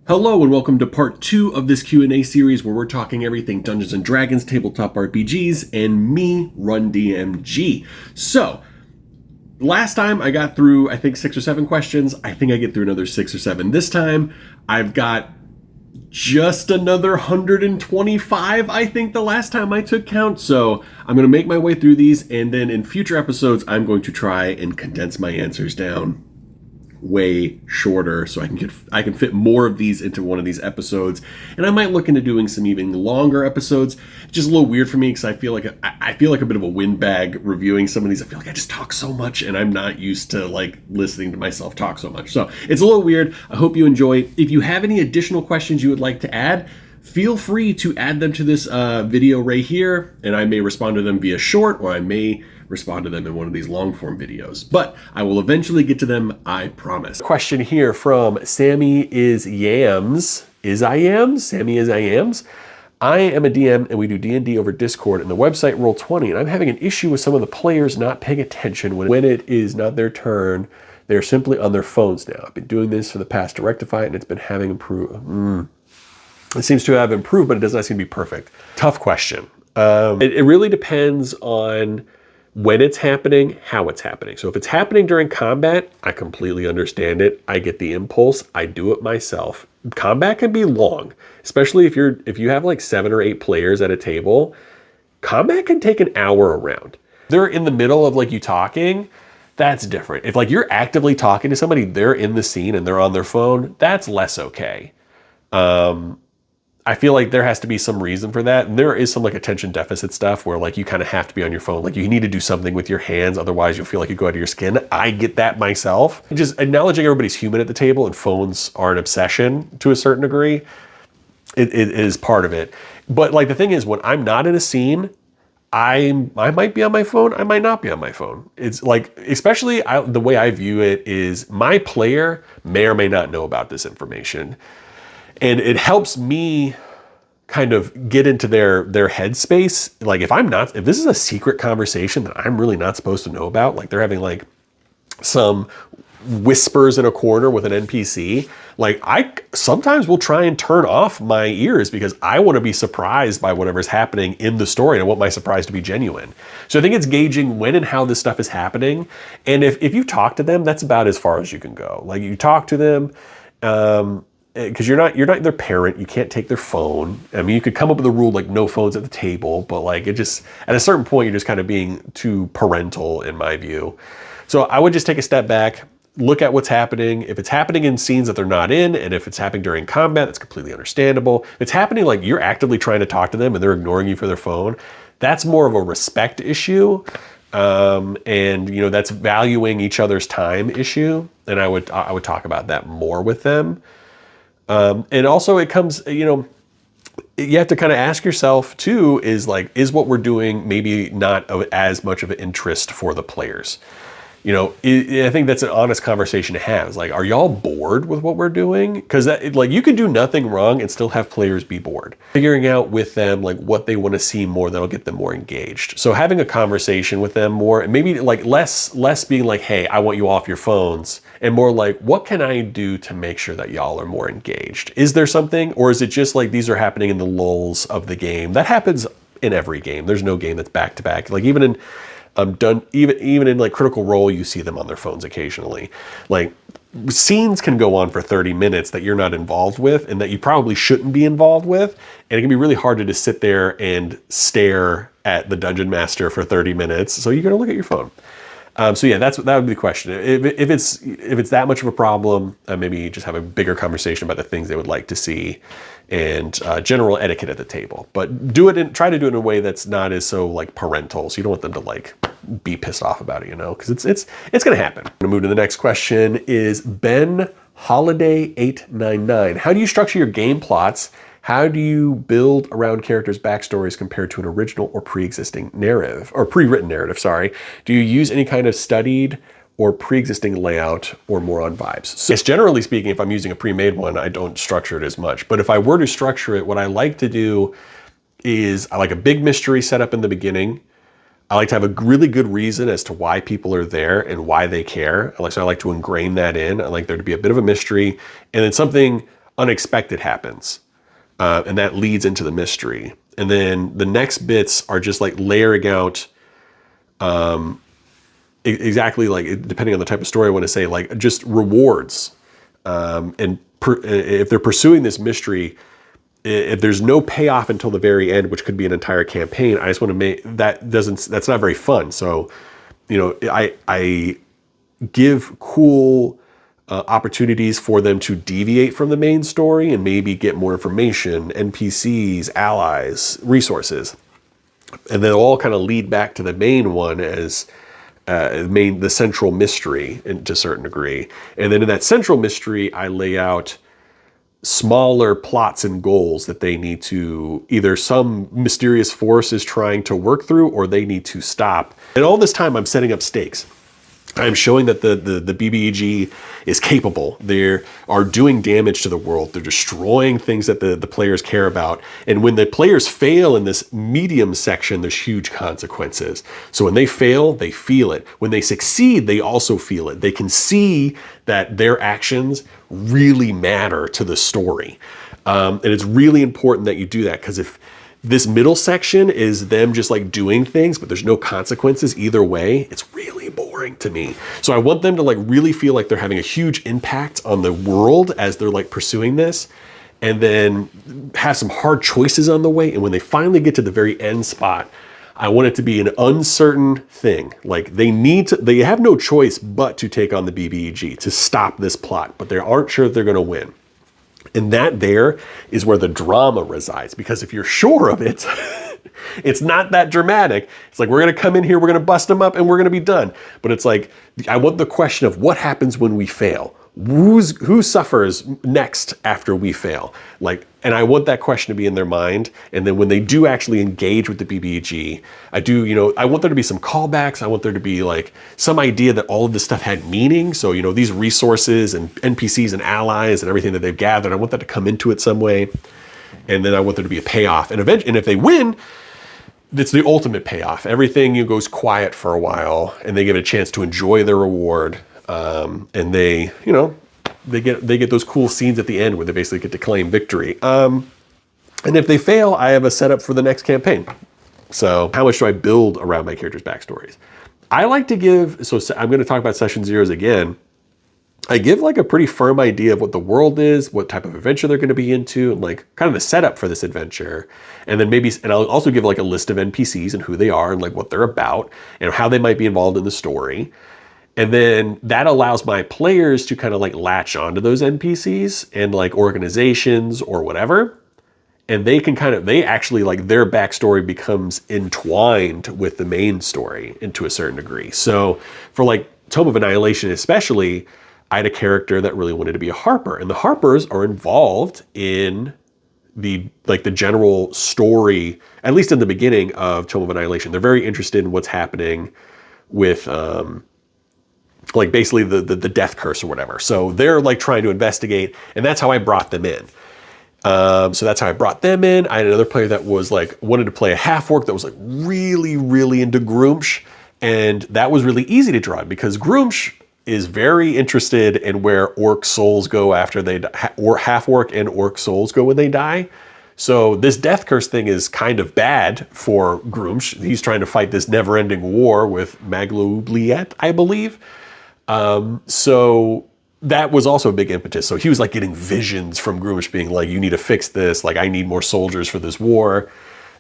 Hello and welcome to part 2 of this Q&A series where we're talking everything Dungeons & Dragons, tabletop RPGs, and me, RUN-DMG. So, last time I got through, I think, 6 or 7 questions. I think I get through another 6 or 7 this time. I've got just another 125, I think, the last time I took count. So, I'm going to make my way through these, and then in future episodes, I'm going to try and condense my answers down way shorter so I can fit more of these into one of these episodes, and I might look into doing some even longer episodes. It's just a little weird for me because I feel like a bit of a windbag reviewing some of these. I feel like I just talk so much and I'm not used to like listening to myself talk so much, so it's a little weird. I hope you enjoy. If you have any additional questions you would like to add, feel free to add them to this video right here, and I may respond to them via short, or I may respond to them in one of these long form videos, but I will eventually get to them, I promise. Question here from Sammy is Yams. Sammy is I Yams. I am a DM and we do D&D over Discord and the website Roll20, and I'm having an issue with some of the players not paying attention when it is not their turn. They're simply on their phones now. I've been doing this for the past to rectify it, and it's been having improved. It seems to have improved, but it does not seem to be perfect. Tough question. It really depends on when it's happening, how it's happening. So if it's happening during combat, I completely understand it. I get the impulse. I do it myself. Combat can be long, especially if you have like 7 or 8 players at a table. Combat can take an hour around. They're in the middle of like you talking. That's different. If like you're actively talking to somebody, they're in the scene and they're on their phone, that's less okay. I feel like there has to be some reason for that. And there is some like attention deficit stuff where like you kind of have to be on your phone. Like you need to do something with your hands. Otherwise you'll feel like you go out of your skin. I get that myself. Just acknowledging everybody's human at the table and phones are an obsession to a certain degree. It is part of it. But like the thing is, when I'm not in a scene, I might be on my phone. I might not be on my phone. It's like, especially the way I view it is my player may or may not know about this information. And it helps me kind of get into their headspace. Like if this is a secret conversation that I'm really not supposed to know about, like they're having like some whispers in a corner with an NPC, like I sometimes will try and turn off my ears because I want to be surprised by whatever's happening in the story, and I want my surprise to be genuine. So I think it's gauging when and how this stuff is happening. And if you talk to them, that's about as far as you can go. Like you talk to them, because you're not their parent. You can't take their phone. I mean, you could come up with a rule like no phones at the table, but like it just, at a certain point, you're just kind of being too parental in my view. So I would just take a step back, look at what's happening. If it's happening in scenes that they're not in, and if it's happening during combat, that's completely understandable. If it's happening like you're actively trying to talk to them and they're ignoring you for their phone, that's more of a respect issue. And you know, that's valuing each other's time issue. And I would talk about that more with them. And also it comes, you know, you have to kind of ask yourself too, is what we're doing maybe not as much of an interest for the players? You know, I think that's an honest conversation to have. It's like, are y'all bored with what we're doing? Because like you can do nothing wrong and still have players be bored. Figuring out with them like what they want to see more that'll get them more engaged. So having a conversation with them more, and maybe like less being like, hey, I want you off your phones, and more like, what can I do to make sure that y'all are more engaged? Is there something, or is it just like these are happening in the lulls of the game? That happens in every game. There's no game that's back to back. Like even in even in like Critical Role, you see them on their phones occasionally. Like scenes can go on for 30 minutes that you're not involved with and that you probably shouldn't be involved with. And it can be really hard to just sit there and stare at the Dungeonmaster for 30 minutes. So you're going to look at your phone. So yeah, that would be the question. If it's that much of a problem, maybe just have a bigger conversation about the things they would like to see and general etiquette at the table. But try to do it in a way that's not as so like parental. So you don't want them to like be pissed off about it, you know, because it's going to happen. I'm going to move to the next question. Is Ben Holiday 899? How do you structure your game plots? How do you build around characters' backstories compared to an original or pre-existing narrative, or pre-written narrative, sorry? Do you use any kind of studied or pre-existing layout or more on vibes? So yes, generally speaking, if I'm using a pre-made one, I don't structure it as much. But if I were to structure it, what I like to do is I like a big mystery set up in the beginning. I like to have a really good reason as to why people are there and why they care. So I like to ingrain that in. I like there to be a bit of a mystery and then something unexpected happens. And that leads into the mystery. And then the next bits are just like layering out exactly like, depending on the type of story I want to say, like just rewards. If they're pursuing this mystery, if there's no payoff until the very end, which could be an entire campaign, I just want to make that's not very fun. So, you know, I give cool opportunities for them to deviate from the main story and maybe get more information, NPCs, allies, resources. And then all kind of lead back to the main one as the central mystery to a certain degree. And then in that central mystery, I lay out smaller plots and goals that they need to, either some mysterious force is trying to work through or they need to stop. And all this time I'm setting up stakes. I'm showing that the BBEG is capable. They are doing damage to the world. They're destroying things that the players care about. And when the players fail in this medium section, there's huge consequences. So when they fail, they feel it. When they succeed, they also feel it. They can see that their actions really matter to the story. And it's really important that you do that, because if this middle section is them just like doing things, but there's no consequences either way, it's really boring to me. So I want them to like really feel like they're having a huge impact on the world as they're like pursuing this, and then have some hard choices on the way. And when they finally get to the very end spot, I want it to be an uncertain thing. Like they have no choice but to take on the BBEG to stop this plot, but they aren't sure if they're going to win. And that there is where the drama resides, because if you're sure of it, it's not that dramatic. It's like, we're going to come in here, we're going to bust them up, and we're going to be done. But it's like, I want the question of what happens when we fail. Who suffers next after we fail? Like, and I want that question to be in their mind. And then when they do actually engage with the BBEG, I want there to be some callbacks. I want there to be like some idea that all of this stuff had meaning. So, you know, these resources and NPCs and allies and everything that they've gathered, I want that to come into it some way. And then I want there to be a payoff. And if they win, it's the ultimate payoff. Everything goes quiet for a while and they get a chance to enjoy their reward. And they get those cool scenes at the end where they basically get to claim victory. And if they fail, I have a setup for the next campaign. So how much do I build around my characters' backstories? I like to give, so I'm going to talk about session zeros again. I give like a pretty firm idea of what the world is, what type of adventure they're going to be into, and like kind of the setup for this adventure. And then and I'll also give like a list of NPCs and who they are and like what they're about and how they might be involved in the story. And then that allows my players to kind of like latch onto those NPCs and like organizations or whatever. And they actually like their backstory becomes entwined with the main story into a certain degree. So for like Tome of Annihilation especially, I had a character that really wanted to be a Harper. And the Harpers are involved in the general story, at least in the beginning of Tome of Annihilation. They're very interested in what's happening with like basically the death curse or whatever. So they're like trying to investigate, and that's how I brought them in. So that's how I brought them in. I had another player that was like, wanted to play a half-orc that was like really, really into Groomsh. And that was really easy to draw because Groomsh is very interested in where orc souls go after they die, or half-orc and orc souls go when they die. So this death curse thing is kind of bad for Groomsh. He's trying to fight this never-ending war with Magloubliet, I believe. So that was also a big impetus. So he was like getting visions from Groomsh being like, you need to fix this. Like, I need more soldiers for this war.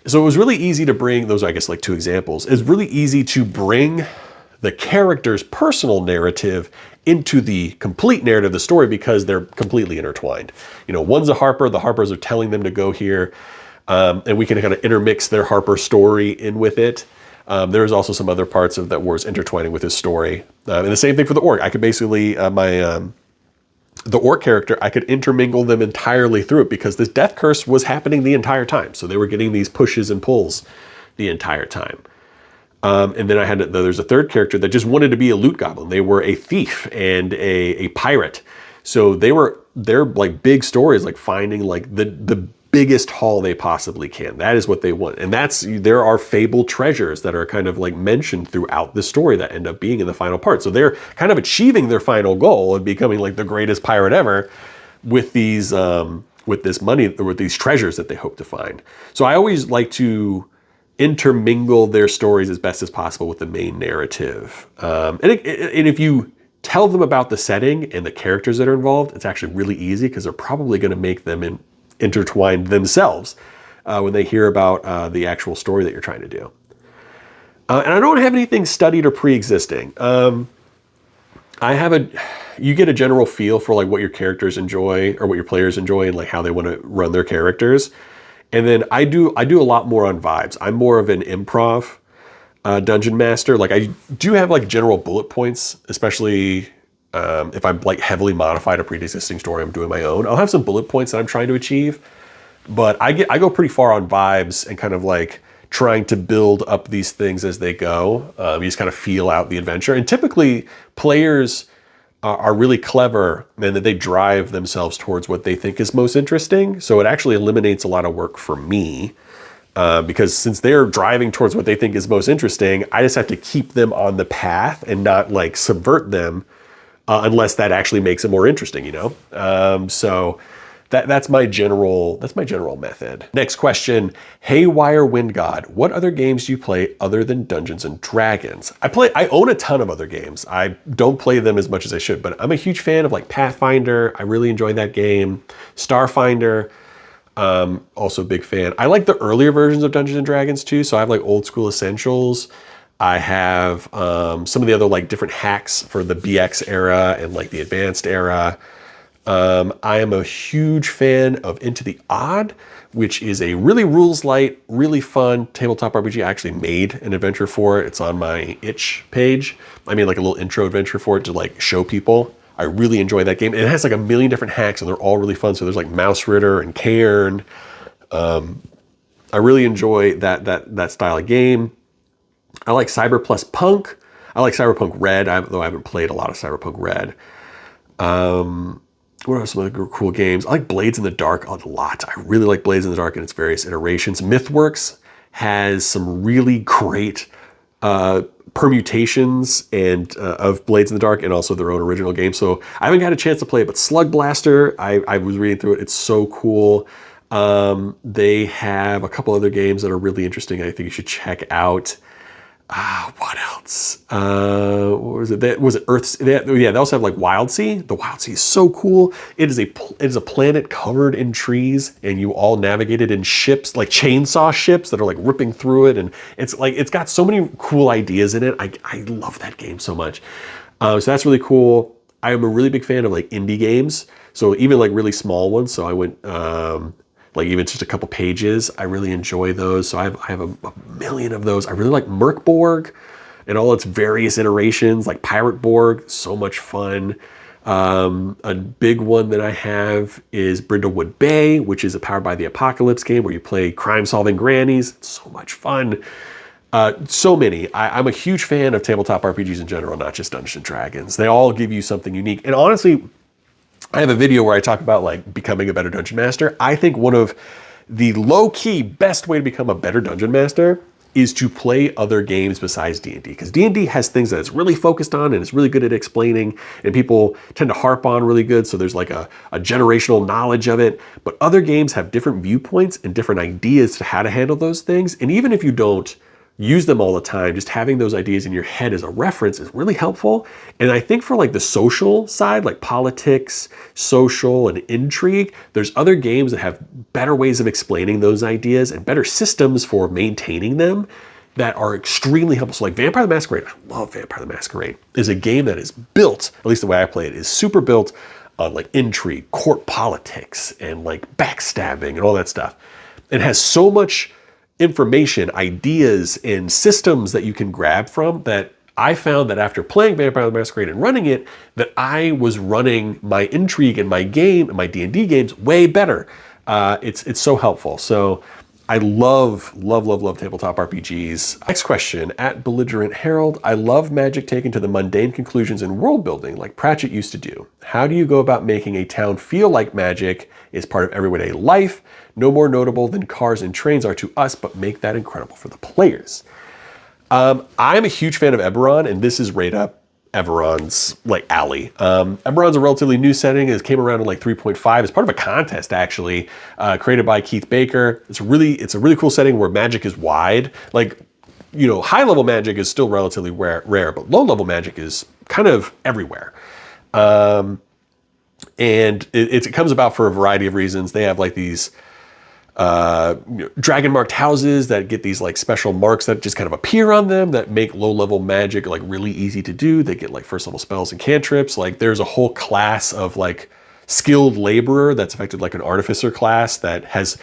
So it was really easy to bring, those are, I guess, like two examples. It's really easy to bring the character's personal narrative into the complete narrative of the story because they're completely intertwined. You know, one's a Harper, the Harpers are telling them to go here, and we can kind of intermix their Harper story in with it. There's also some other parts of that war's intertwining with his story. And the same thing for the orc. I could basically, the orc character, I could intermingle them entirely through it because this death curse was happening the entire time. So they were getting these pushes and pulls the entire time. And then there's a third character that just wanted to be a loot goblin. They were a thief and a pirate. So their like big story is like finding like the biggest haul they possibly can. That is what they want. And there are fabled treasures that are kind of like mentioned throughout the story that end up being in the final part. So they're kind of achieving their final goal of becoming like the greatest pirate ever. with these with this money or with these treasures that they hope to find. So I always like to intermingle their stories as best as possible with the main narrative. And if you tell them about the setting and the characters that are involved, it's actually really easy because they're probably going to make them intertwined themselves when they hear about the actual story that you're trying to do. And I don't have anything studied or pre-existing. You get a general feel for like what your characters enjoy or what your players enjoy and like how they want to run their characters. And then I do a lot more on vibes. I'm more of an improv dungeon master. Like I do have like general bullet points, especially if I'm like heavily modified a pre-existing story, I'm doing my own. I'll have some bullet points that I'm trying to achieve, but I go pretty far on vibes and kind of like trying to build up these things as they go. You just kind of feel out the adventure. And typically players are really clever and that they drive themselves towards what they think is most interesting. So it actually eliminates a lot of work for me because since they're driving towards what they think is most interesting, I just have to keep them on the path and not like subvert them unless that actually makes it more interesting, you know? So that's my general method. Next question, Haywire Wind God. What other games do you play other than Dungeons and Dragons? I own a ton of other games. I don't play them as much as I should, but I'm a huge fan of like Pathfinder. I really enjoy that game. Starfinder, also a big fan. I like the earlier versions of Dungeons and Dragons too. So I have like Old School Essentials. I have some of the other like different hacks for the BX era and like the advanced era. I am a huge fan of Into the Odd, which is a really rules light, really fun tabletop RPG. I actually made an adventure for it. It's on my itch page. I made like a little intro adventure for it to like show people. I really enjoy that game. And it has like a million different hacks and they're all really fun. So there's like Mausritter and Cairn. I really enjoy that style of game. I like CBR+PNK. I like Cyberpunk Red, though I haven't played a lot of Cyberpunk Red. What are some other cool games? I like Blades in the Dark a lot. I really like Blades in the Dark and its various iterations. MythWorks has some really great permutations and of Blades in the Dark and also their own original game. So I haven't got a chance to play it, but Slugblaster, I was reading through it. It's so cool. They have a couple other games that are really interesting. I think you should check out. What else? What was it? Was it Earth? Yeah, they also have like Wildsea. The Wildsea is so cool. It is a planet covered in trees, and you all navigate it in ships, like chainsaw ships that are like ripping through it, and it's got so many cool ideas in it. I love that game so much. So that's really cool. I am a really big fan of like indie games. So even like really small ones. So I went like even just a couple pages. I really enjoy those. So I have a million of those. I really like MÖRK Borg and all its various iterations, like Pirate Borg, so much fun. A big one that I have is Brindlewood Bay, which is a Powered by the Apocalypse game where you play crime-solving grannies. It's so much fun. So many. I'm a huge fan of tabletop RPGs in general, not just Dungeons & Dragons. They all give you something unique. And honestly, I have a video where I talk about like becoming a better dungeon master. I think one of the low-key best way to become a better dungeon master is to play other games besides D&D, because D&D has things that it's really focused on and it's really good at explaining and people tend to harp on really good. So there's like a generational knowledge of it, but other games have different viewpoints and different ideas to how to handle those things. And even if you don't use them all the time, just having those ideas in your head as a reference is really helpful. And I think for like the social side, like politics, social, and intrigue, there's other games that have better ways of explaining those ideas and better systems for maintaining them that are extremely helpful. So like Vampire the Masquerade, I love Vampire the Masquerade, is a game that is built, at least the way I play it, is super built on like intrigue, court politics, and like backstabbing and all that stuff. It has so much information, ideas, and systems that you can grab from that I found that after playing Vampire the Masquerade and running it, that I was running my intrigue and my game and my D&D games way better. It's so helpful. So I love tabletop RPGs. Next question, at Belligerent Herald. I love magic taken to the mundane conclusions in world building like Pratchett used to do. How do you go about making a town feel like magic is part of everyday life, no more notable than cars and trains are to us, but make that incredible for the players? I'm a huge fan of Eberron, and this is right up Eberron's like alley. Eberron's a relatively new setting. It came around in like 3.5 as part of a contest actually, created by Keith Baker. It's a really cool setting where magic is wide. Like, you know, high level magic is still relatively rare, but low level magic is kind of everywhere. And it comes about for a variety of reasons. They have like these dragon marked houses that get these like special marks that just kind of appear on them that make low level magic like really easy to do. They get like first level spells and cantrips. Like there's a whole class of like skilled laborer that's affected like an artificer class that has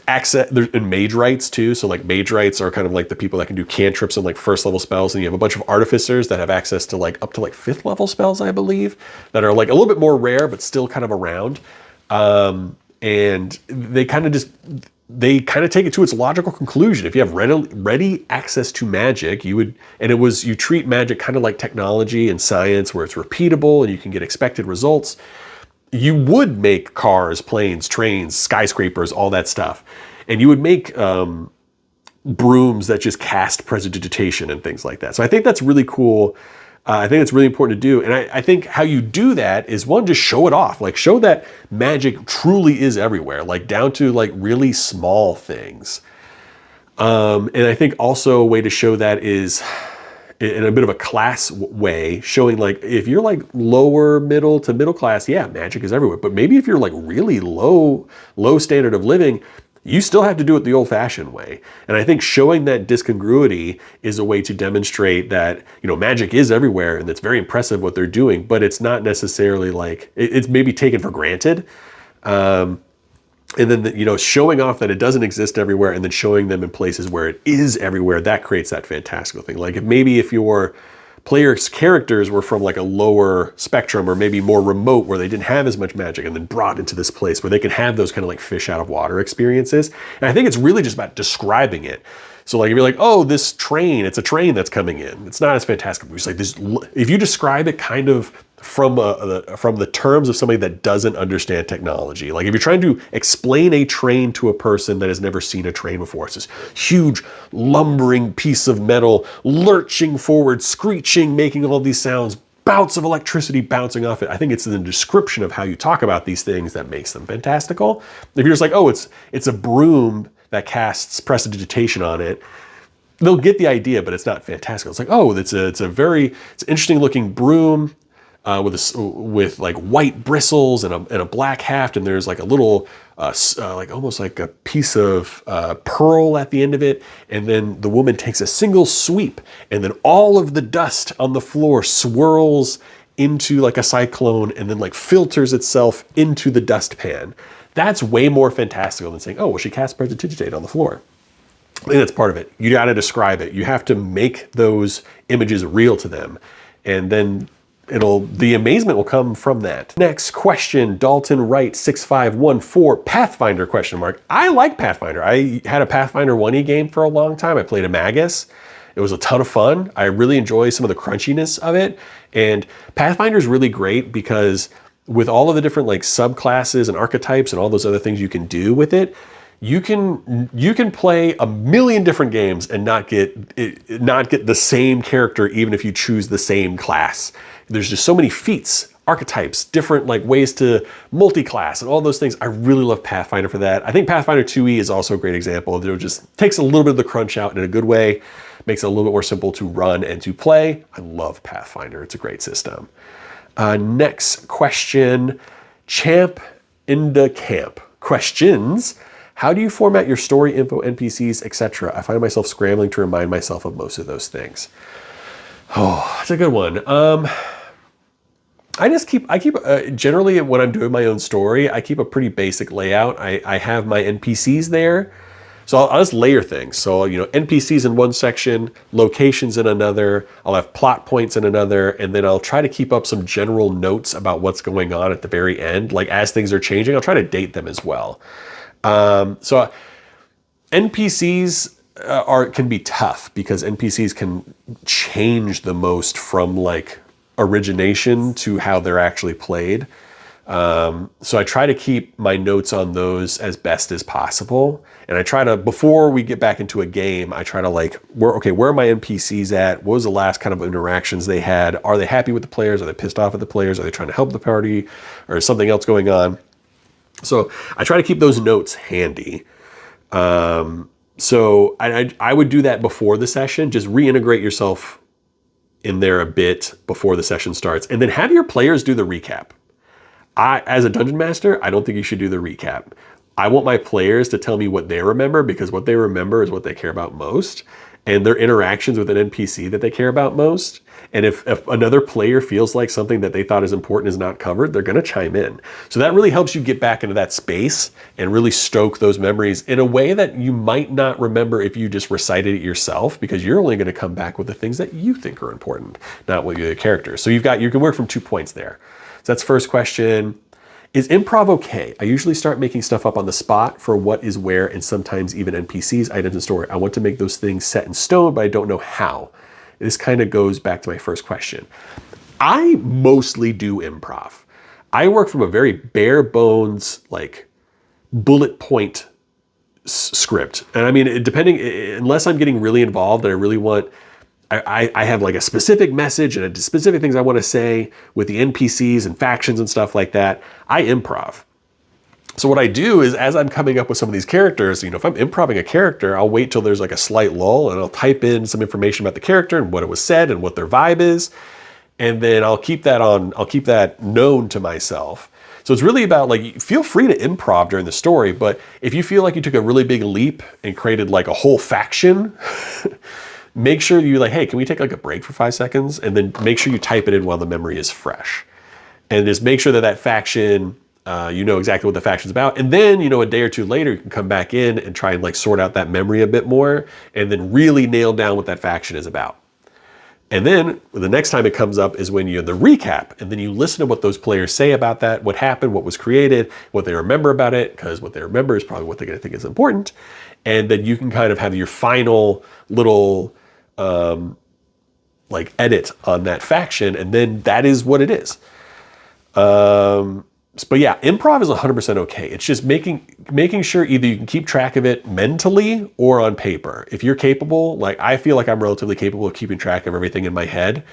access, and mage rights too. So like mage rights are kind of like the people that can do cantrips and like first level spells, and you have a bunch of artificers that have access to like up to like 5th level spells, I believe, that are like a little bit more rare but still kind of around. And they kind of take it to its logical conclusion. If you have ready access to magic, you treat magic kind of like technology and science, where it's repeatable and you can get expected results. You would make cars, planes, trains, skyscrapers, all that stuff. And you would make brooms that just cast prestidigitation and things like that. So I think that's really cool. I think it's really important to do. And I think how you do that is, one, just show it off. Like show that magic truly is everywhere, like down to like really small things. And I think also a way to show that is in a bit of a class way, showing like if you're like lower middle to middle class, yeah, magic is everywhere. But maybe if you're like really low standard of living, you still have to do it the old-fashioned way. And I think showing that discongruity is a way to demonstrate that, you know, magic is everywhere and it's very impressive what they're doing, but it's not necessarily like, it's maybe taken for granted. And then, you know, showing off that it doesn't exist everywhere and then showing them in places where it is everywhere, that creates that fantastical thing. Like if your players' characters were from like a lower spectrum or maybe more remote where they didn't have as much magic, and then brought into this place where they can have those kind of like fish out of water experiences. And I think it's really just about describing it. So like if you're like, oh, this train, it's a train that's coming in. It's not as fantastic. It's like this, if you describe it kind of from the terms of somebody that doesn't understand technology. Like if you're trying to explain a train to a person that has never seen a train before, it's this huge lumbering piece of metal lurching forward, screeching, making all these sounds, bouts of electricity bouncing off it. I think it's the description of how you talk about these things that makes them fantastical. If you're just like, oh, it's a broom that casts prestidigitation on it, they'll get the idea, but it's not fantastical. It's like, oh, it's an interesting looking broom with like white bristles and a black haft, and there's like a little like almost like a piece of pearl at the end of it, and then the woman takes a single sweep, and then all of the dust on the floor swirls into like a cyclone and then like filters itself into the dustpan. That's way more fantastical than saying, oh, well, she cast prestidigitate on the floor. I think that's part of it. You got to describe it. You have to make those images real to them, and then the amazement will come from that. Next question, Dalton Wright 6514, Pathfinder question mark. I like Pathfinder. I had a Pathfinder 1E game for a long time. I played a Magus. It was a ton of fun. I really enjoy some of the crunchiness of it. And Pathfinder is really great because with all of the different like subclasses and archetypes and all those other things you can do with it, you can play a million different games and not get the same character even if you choose the same class. There's just so many feats, archetypes, different like ways to multi-class and all those things. I really love Pathfinder for that. I think Pathfinder 2E is also a great example. It just takes a little bit of the crunch out in a good way, makes it a little bit more simple to run and to play. I love Pathfinder. It's a great system. Next question, Champ in the Camp. Questions. How do you format your story info, NPCs, etc.? I find myself scrambling to remind myself of most of those things. Oh, that's a good one. I keep generally when I'm doing my own story, I keep a pretty basic layout. I have my NPCs there. So I'll just layer things. So, you know, NPCs in one section, locations in another, I'll have plot points in another, and then I'll try to keep up some general notes about what's going on at the very end. Like as things are changing, I'll try to date them as well. So NPCs can be tough because NPCs can change the most from like origination to how they're actually played. So I try to keep my notes on those as best as possible. And I try to, before we get back into a game, I try to like, where are my NPCs at? What was the last kind of interactions they had? Are they happy with the players? Are they pissed off at the players? Are they trying to help the party? Or is something else going on? So I try to keep those notes handy. So I would do that before the session. Just reintegrate yourself in there a bit before the session starts. And then have your players do the recap. As a dungeon master, I don't think you should do the recap. I want my players to tell me what they remember, because what they remember is what they care about most, and their interactions with an NPC that they care about most. And if another player feels like something that they thought is important is not covered, they're going to chime in. So that really helps you get back into that space and really stoke those memories in a way that you might not remember if you just recited it yourself, because you're only going to come back with the things that you think are important, not what you're the characters. So you can work from 2 points there. So that's first question. Is improv okay? I usually start making stuff up on the spot for what is where, and sometimes even NPCs, items, and story. I want to make those things set in stone, but I don't know how. This kind of goes back to my first question. I mostly do improv. I work from a very bare bones, like bullet point script. And I mean, unless I'm getting really involved and I really want, I have like a specific message and specific things I want to say with the NPCs and factions and stuff like that, I improv. So what I do is, as I'm coming up with some of these characters, if I'm improving a character, I'll wait till there's like a slight lull and I'll type in some information about the character and what it was said and what their vibe is. And then I'll keep that known to myself. So it's really about, like, feel free to improv during the story, but if you feel like you took a really big leap and created like a whole faction, make sure you hey, can we take like a break for 5 seconds? And then make sure you type it in while the memory is fresh. And just make sure that faction, you know exactly what the faction's about. And then, a day or two later, you can come back in and try and like sort out that memory a bit more and then really nail down what that faction is about. And then the next time it comes up is when you have the recap, and then you listen to what those players say about that, what happened, what was created, what they remember about it, because what they remember is probably what they're going to think is important. And then you can kind of have your final little like edit on that faction, and then that is what it is. But yeah, improv is 100% okay. It's just making sure either you can keep track of it mentally or on paper. If you're capable, like I feel like I'm relatively capable of keeping track of everything in my head.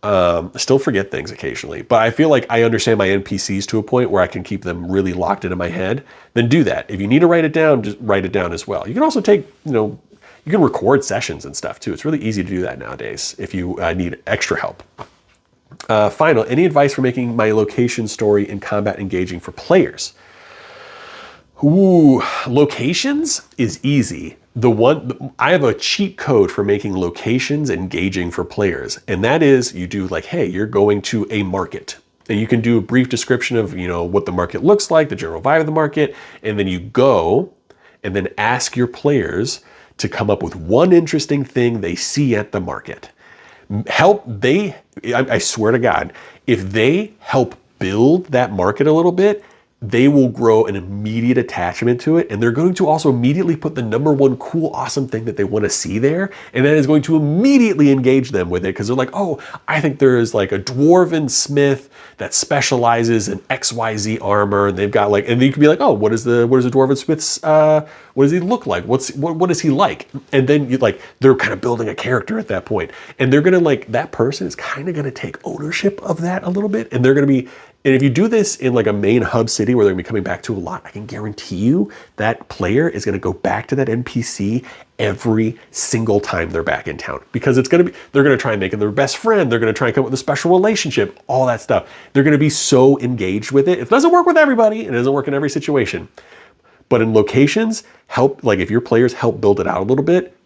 I still forget things occasionally, but I feel like I understand my NPCs to a point where I can keep them really locked into my head. Then do that. If you need to write it down, just write it down as well. You can also take, you can record sessions and stuff too. It's really easy to do that nowadays if you need extra help. Final, any advice for making my location story and combat engaging for players? Ooh, locations is easy. I have a cheat code for making locations engaging for players. And that is, you do like, hey, you're going to a market. And you can do a brief description of, what the market looks like, the general vibe of the market. And then you go and then ask your players to come up with one interesting thing they see at the market. I swear to God, if they help build that market a little bit, they will grow an immediate attachment to it. And they're going to also immediately put the number one cool, awesome thing that they want to see there. And that is going to immediately engage them with it, because they're like, oh, I think there is like a dwarven smith that specializes in XYZ armor. And they've got like, and you can be like, oh, what is the dwarven smith's, what does he look like? What is he like? And then they're kind of building a character at that point. And they're going to that person is kind of going to take ownership of that a little bit. And they're going to be, and if you do this in like a main hub city where they're gonna be coming back to a lot, I can guarantee you that player is gonna go back to that NPC every single time they're back in town, because they're gonna try and make it their best friend. They're gonna try and come up with a special relationship, all that stuff. They're gonna be so engaged with it. It doesn't work with everybody. It doesn't work in every situation. But in locations, if your players help build it out a little bit,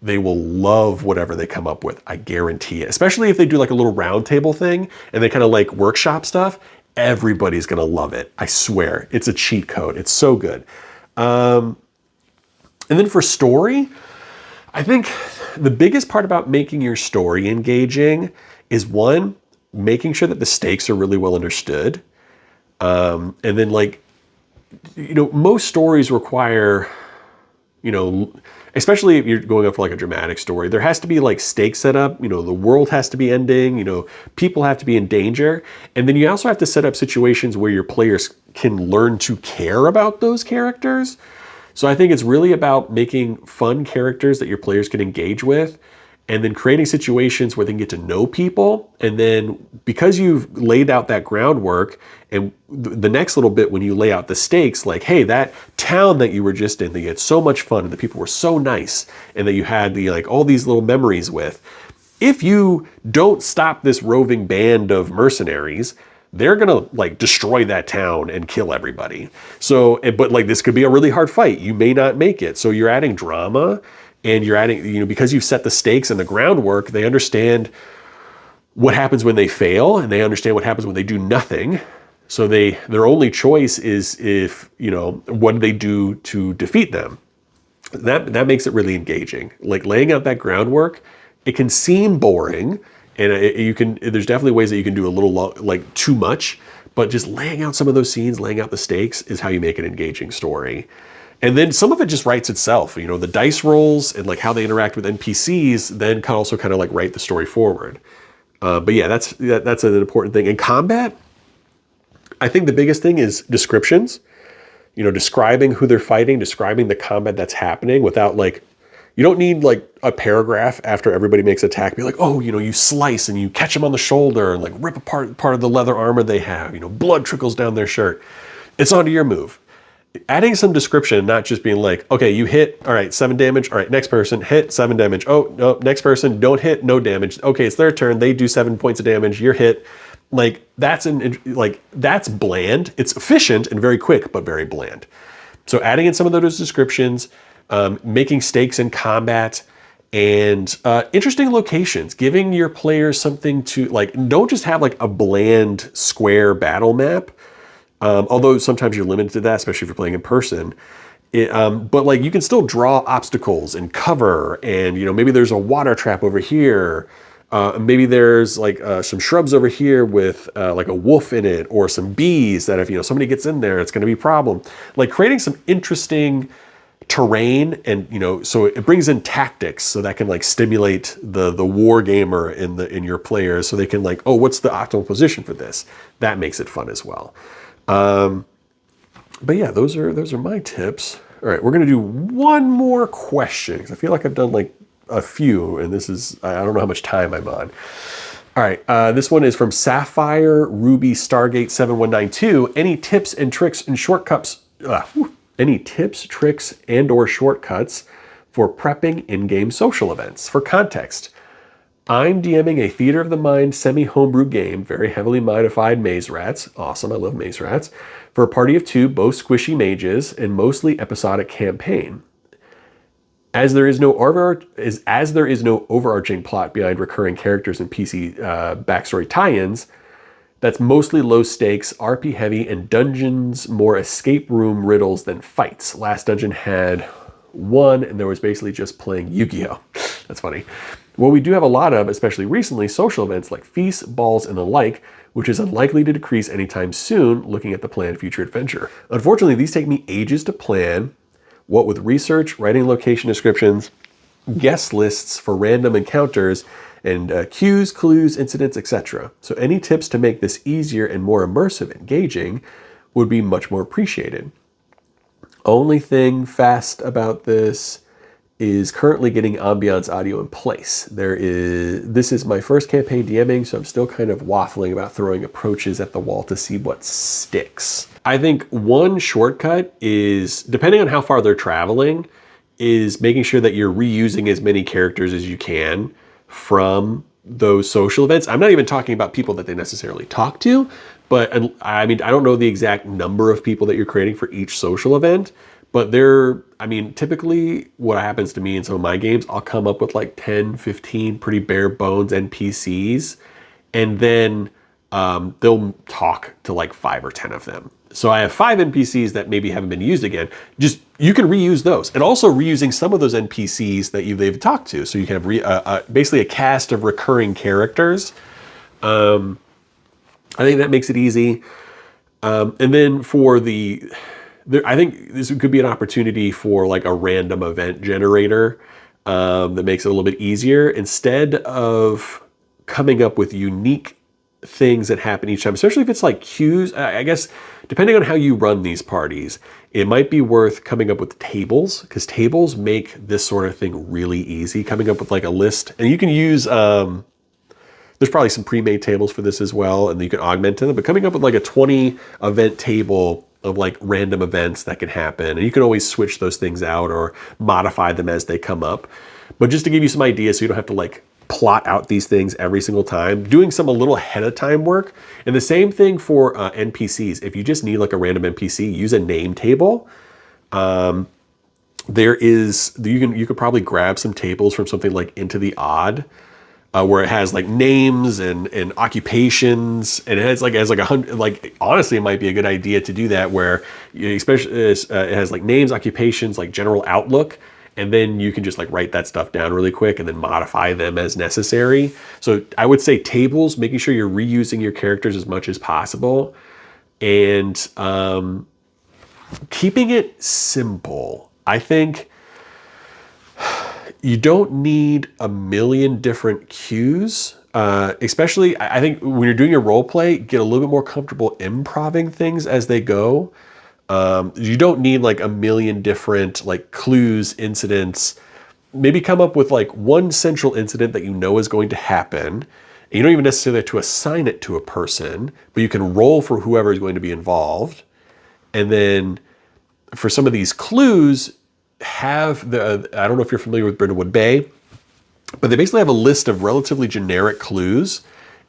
they will love whatever they come up with. I guarantee it. Especially if they do like a little round table thing and they kind of like workshop stuff, everybody's gonna love it. I swear, it's a cheat code. It's so good. And then for story, I think the biggest part about making your story engaging is, one, making sure that the stakes are really well understood. And then most stories require you know, especially if you're going up for like a dramatic story, there has to be like stakes set up, you know, the world has to be ending, you know, people have to be in danger. And then you also have to set up situations where your players can learn to care about those characters. So I think it's really about making fun characters that your players can engage with, and then creating situations where they can get to know people. And then because you've laid out that groundwork, and the next little bit when you lay out the stakes, like, hey, that town that you were just in, that you had so much fun and the people were so nice, and that you had the like all these little memories with, if you don't stop this roving band of mercenaries, they're gonna like destroy that town and kill everybody. So, but like this could be a really hard fight. You may not make it. So you're adding drama, and you're adding, you know, because you've set the stakes and the groundwork, they understand what happens when they fail, and they understand what happens when they do nothing. So their only choice is if, you know, what do they do to defeat them? That makes it really engaging. Like laying out that groundwork, it can seem boring, and there's definitely ways that you can do a little like too much, but just laying out some of those scenes, laying out the stakes is how you make an engaging story. And then some of it just writes itself. You know, the dice rolls and like how they interact with NPCs then can also kind of like write the story forward. But yeah, that's an important thing. In combat, I think the biggest thing is descriptions. You know, describing who they're fighting, describing the combat that's happening without like, you don't need like a paragraph after everybody makes an attack. Be like, oh, you know, you slice and you catch them on the shoulder and like rip apart part of the leather armor they have. You know, blood trickles down their shirt. It's onto your move. Adding some description, not just being like, okay, you hit, all right, 7 damage. All right, next person, hit, 7 damage. Oh, no, next person, don't hit, no damage. Okay, it's their turn. They do 7 points of damage. You're hit. Like that's bland. It's efficient and very quick, but very bland. So adding in some of those descriptions, making stakes in combat, and interesting locations, giving your players something to like, don't just have like a bland square battle map. Although sometimes you're limited to that, especially if you're playing in person. But like you can still draw obstacles and cover, and you know, maybe there's a water trap over here. Maybe there's like some shrubs over here with like a wolf in it, or some bees that if, you know, somebody gets in there, it's going to be a problem. Like creating some interesting terrain, and you know, so it brings in tactics, so that can like stimulate the war gamer in your players, so they can like, oh, what's the optimal position for this? That makes it fun as well. But yeah, those are my tips. All right, we're gonna do one more question because I feel like I've done like a few, and this is, I don't know how much time I'm on. All right, this one is from Sapphire Ruby Stargate 7192. Any tips and tricks and shortcuts? Any tips, tricks, and/or shortcuts for prepping in-game social events? For context, I'm DMing a Theater of the Mind semi-homebrew game, very heavily modified maze rats. Awesome, I love maze rats. For a party of 2, both squishy mages, and mostly episodic campaign. As there is no overarching plot behind recurring characters and PC backstory tie-ins, that's mostly low stakes, RP heavy, and dungeons more escape room riddles than fights. Last dungeon had 1, and there was basically just playing Yu-Gi-Oh! That's funny. Well, we do have a lot of, especially recently, social events like feasts, balls, and the like, which is unlikely to decrease anytime soon looking at the planned future adventure. Unfortunately, these take me ages to plan, what with research, writing location descriptions, guest lists for random encounters, and cues, clues, incidents, etc. So any tips to make this easier and more immersive, engaging, would be much more appreciated. Only thing fast about this is currently getting ambiance audio in place. This is my first campaign DMing, so I'm still kind of waffling about throwing approaches at the wall to see what sticks. I think one shortcut is, depending on how far they're traveling, is making sure that you're reusing as many characters as you can from those social events. I'm not even talking about people that they necessarily talk to, but I mean, I don't know the exact number of people that you're creating for each social event, but typically what happens to me in some of my games, I'll come up with like 10, 15 pretty bare bones NPCs, and then they'll talk to like 5 or 10 of them. So I have 5 NPCs that maybe haven't been used again. Just, you can reuse those. And also reusing some of those NPCs that they've talked to. So you can have basically a cast of recurring characters. I think that makes it easy. And then for the I think this could be an opportunity for like a random event generator that makes it a little bit easier instead of coming up with unique things that happen each time, especially if it's like cues. I guess depending on how you run these parties, it might be worth coming up with tables, because tables make this sort of thing really easy. Coming up with like a list, and you can use there's probably some pre-made tables for this as well, and you can augment them, but coming up with like a 20 event table of like random events that can happen, and you can always switch those things out or modify them as they come up. But just to give you some ideas so you don't have to like plot out these things every single time, doing some a little ahead of time work. And the same thing for NPCs. If you just need like a random NPC, use a name table. You could probably grab some tables from something like Into the Odd, where it has like names and occupations, and it has like 100. Like honestly, it might be a good idea to do that, where especially it has like names, occupations, like general outlook, and then you can just like write that stuff down really quick and then modify them as necessary. So I would say tables, making sure you're reusing your characters as much as possible, and keeping it simple. I think you don't need a million different cues. Especially, I think when you're doing your role play, get a little bit more comfortable improving things as they go. You don't need like a million different like clues, incidents. Maybe come up with like one central incident that you know is going to happen. And you don't even necessarily have to assign it to a person, but you can roll for whoever is going to be involved. And then for some of these clues, I don't know if you're familiar with Brindlewood Bay, but they basically have a list of relatively generic clues.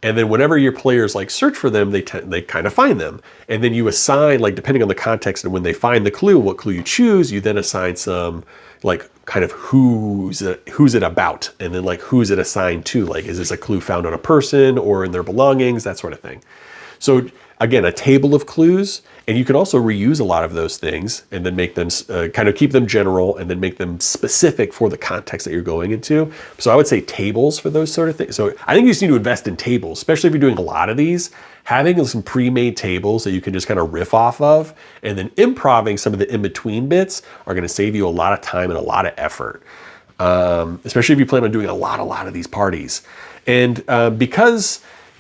And then whenever your players like search for them, they kind of find them. And then you assign, like depending on the context and when they find the clue, what clue you choose, you then assign some like kind of who's it about, and then like who's it assigned to. Like, is this a clue found on a person or in their belongings, that sort of thing. So again, a table of clues, and you can also reuse a lot of those things and then make them kind of keep them general and then make them specific for the context that you're going into. So I would say tables for those sort of things. So I think you just need to invest in tables, especially if you're doing a lot of these. Having some pre-made tables that you can just kind of riff off of, and then improving some of the in-between bits are going to save you a lot of time and a lot of effort, especially if you plan on doing a lot of these parties. And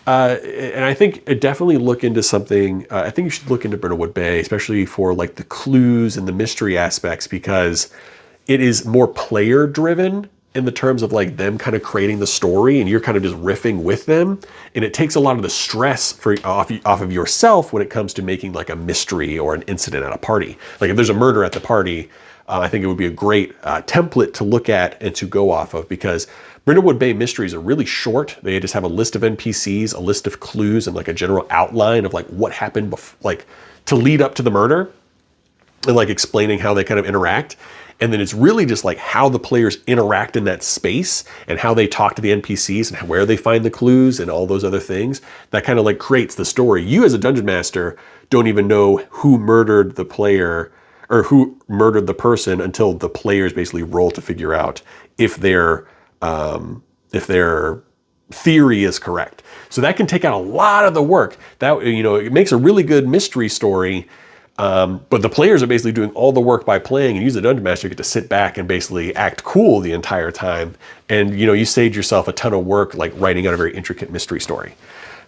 and I think definitely look into something. I think you should look into Brindlewood Bay, especially for like the clues and the mystery aspects, because it is more player driven in the terms of like them kind of creating the story and you're kind of just riffing with them. And it takes a lot of the stress off of yourself when it comes to making like a mystery or an incident at a party. Like if there's a murder at the party, I think it would be a great template to look at and to go off of, because Brindlewood Bay mysteries are really short. They just have a list of NPCs, a list of clues, and like a general outline of like what happened like to lead up to the murder, and like explaining how they kind of interact. And then it's really just like how the players interact in that space and how they talk to the NPCs and where they find the clues and all those other things that kind of like creates the story. You as a dungeon master don't even know who murdered the player or who murdered the person until the players basically roll to figure out if their theory is correct. So that can take out a lot of the work. That, it makes a really good mystery story. But the players are basically doing all the work by playing, and you as a dungeon master get to sit back and basically act cool the entire time. And you saved yourself a ton of work, like writing out a very intricate mystery story.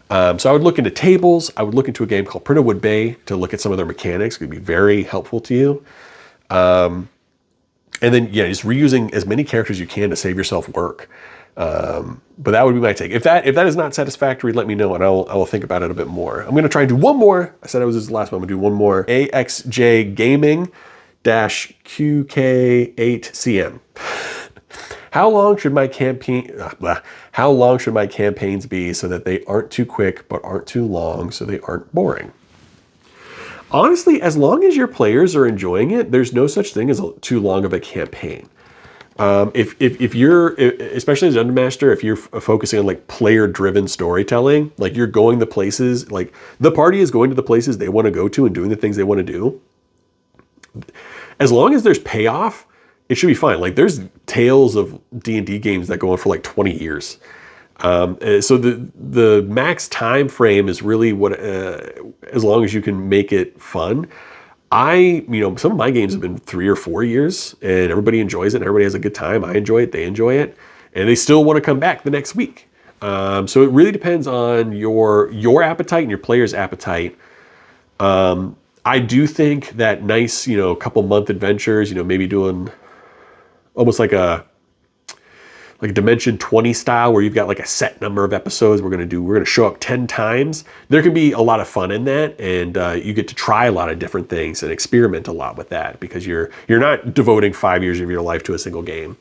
So I would look into tables. I would look into a game called Brindlewood Bay to look at some of their mechanics. It could be very helpful to you. And then, just reusing as many characters as you can to save yourself work. But that would be my take. If that is not satisfactory, let me know and I will think about it a bit more. I'm going to try and do one more. I said I was this last one. I'm going to do one more. AXJ Gaming -QK8CM. How long should my campaigns be so that they aren't too quick but aren't too long, so they aren't boring? Honestly, as long as your players are enjoying it, there's no such thing as too long of a campaign. If you're, especially as a dungeon master, if you're focusing on like player-driven storytelling, like you're going the places, like the party is going to the places they want to go to and doing the things they want to do. As long as there's payoff, it should be fine. Like there's tales of D&D games that go on for like 20 years. So the max time frame is really what, as long as you can make it fun. some of my games have been 3 or 4 years, and everybody enjoys it, and everybody has a good time. I enjoy it, they enjoy it, and they still want to come back the next week. So it really depends on your appetite and your player's appetite. I do think that nice, couple month adventures, maybe doing almost like a Dimension 20 style, where you've got like a set number of episodes we're going to show up 10 times. There can be a lot of fun in that, and you get to try a lot of different things and experiment a lot with that, because you're not devoting 5 years of your life to a single game.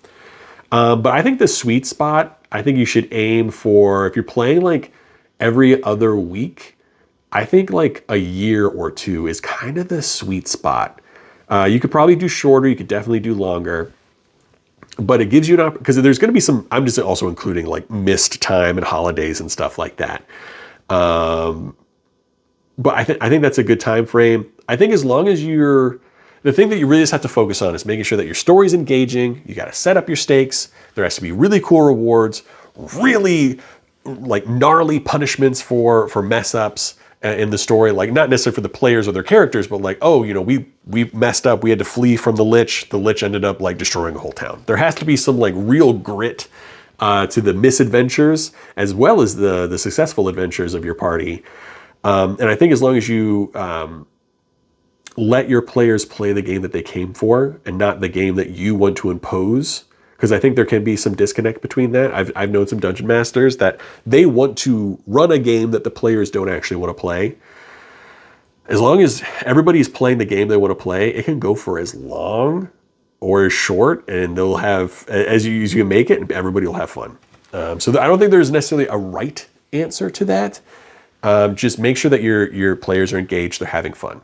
But I think the sweet spot, I think you should aim for, if you're playing like every other week, I think like a year or 2 is kind of the sweet spot. You could probably do shorter, you could definitely do longer. But it gives you an opportunity, because there's going to be some, I'm just also including like missed time and holidays and stuff like that. But I think that's a good time frame. I think as long as the thing that you really just have to focus on is making sure that your story's engaging. You got to set up your stakes. There has to be really cool rewards, really like gnarly punishments for mess ups in the story, like not necessarily for the players or their characters, but like, we messed up, we had to flee from the Lich ended up like destroying a whole town. There has to be some like real grit to the misadventures, as well as the successful adventures of your party. And I think as long as you let your players play the game that they came for, and not the game that you want to impose, because I think there can be some disconnect between that. I've known some dungeon masters that they want to run a game that the players don't actually want to play. As long as everybody's playing the game they want to play, it can go for as long or as short, and they'll have, as you can make it, and everybody will have fun. So I don't think there's necessarily a right answer to that. Just make sure that your players are engaged, they're having fun.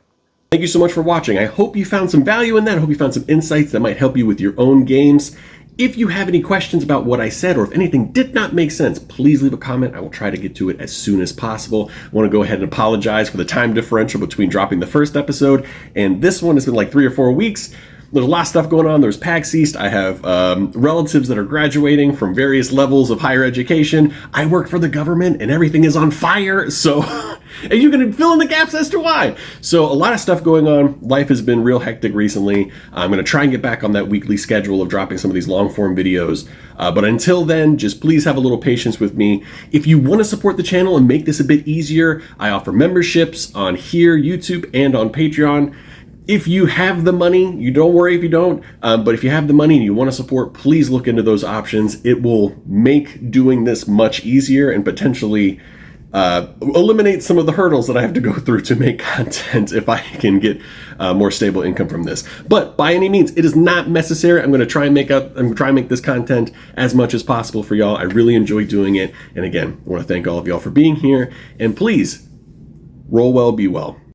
Thank you so much for watching. I hope you found some value in that. I hope you found some insights that might help you with your own games. If you have any questions about what I said, or if anything did not make sense, please leave a comment. I will try to get to it as soon as possible. I want to go ahead and apologize for the time differential between dropping the first episode and this one. It's been like 3 or 4 weeks. There's a lot of stuff going on. There's PAX East. I have relatives that are graduating from various levels of higher education. I work for the government and everything is on fire. So, and you can fill in the gaps as to why. So a lot of stuff going on. Life has been real hectic recently. I'm going to try and get back on that weekly schedule of dropping some of these long form videos. But until then, just please have a little patience with me. If you want to support the channel and make this a bit easier, I offer memberships on here, YouTube, and on Patreon. If you have the money, you don't worry if you don't, but if you have the money and you want to support, please look into those options. It will make doing this much easier and potentially eliminate some of the hurdles that I have to go through to make content if I can get more stable income from this. But by any means, it is not necessary. I'm going to try and make this content as much as possible for y'all. I really enjoy doing it. And again, I want to thank all of y'all for being here, and please roll well, be well.